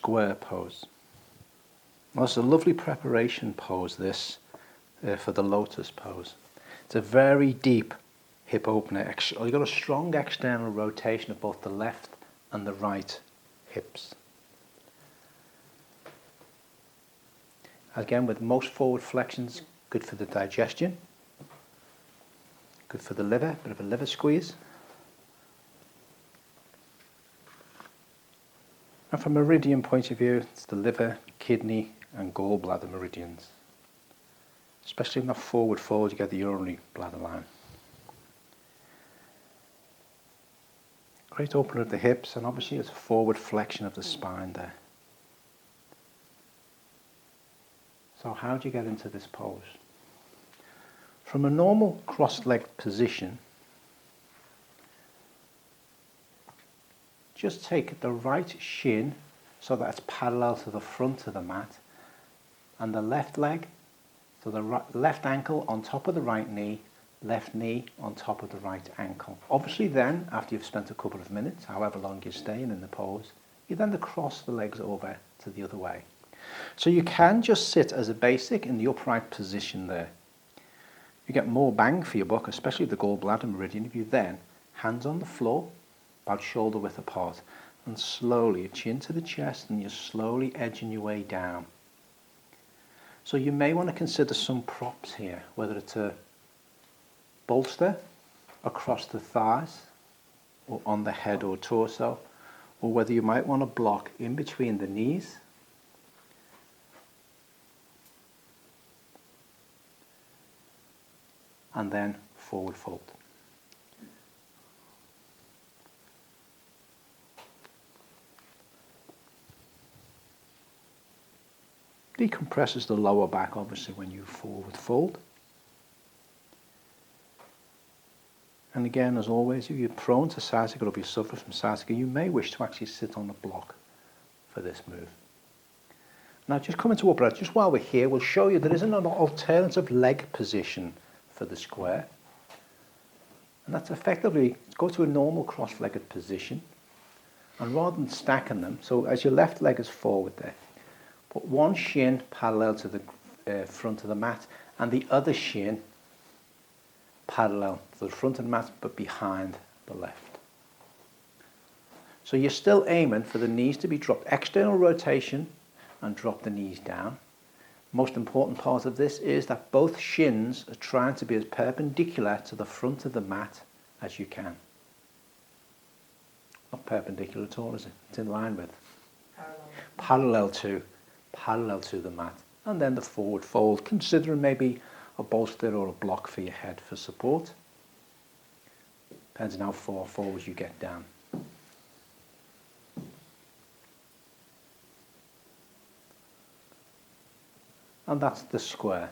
square pose. Well, it's a lovely preparation pose, this, for the lotus pose. It's a very deep hip opener. You've got a strong external rotation of both the left and the right hips. Again, with most forward flexions, good for the digestion, good for the liver, bit of a liver squeeze. And from a meridian point of view, it's the liver, kidney and gallbladder meridians. Especially in that forward fold, you get the urinary bladder line. Great opener of the hips, and obviously it's a forward flexion of the spine there. So how do you get into this pose? From a normal cross-legged position, just take the right shin so that it's parallel to the front of the mat, and the left leg, so the left ankle on top of the right knee, left knee on top of the right ankle. Obviously then, after you've spent a couple of minutes, however long you're staying in the pose, you then cross the legs over to the other way. So you can just sit as a basic in the upright position there. You get more bang for your buck, especially the gallbladder meridian, if you then, hands on the floor, about shoulder width apart, and slowly, your chin to the chest, and you're slowly edging your way down. So you may want to consider some props here, whether it's a bolster across the thighs, or on the head or torso, or whether you might want to block in between the knees, and then forward fold. Decompresses the lower back obviously when you forward fold. And again, as always, if you're prone to sciatica or if you suffer from sciatica, you may wish to actually sit on the block for this move. Now just coming to upright, just while we're here, we'll show you there is an alternative leg position for the square. And that's effectively, go to a normal cross-legged position, and rather than stacking them, so as your left leg is forward there, put one shin parallel to the front of the mat, and the other shin parallel to the front of the mat, but behind the left. So you're still aiming for the knees to be dropped, external rotation, and drop the knees down. Most important part of this is that both shins are trying to be as perpendicular to the front of the mat as you can. Not perpendicular at all, is it? It's in line with. Parallel to the mat. And then the forward fold, considering maybe a bolster or a block for your head for support. Depends on how far forward you get down. And that's the square.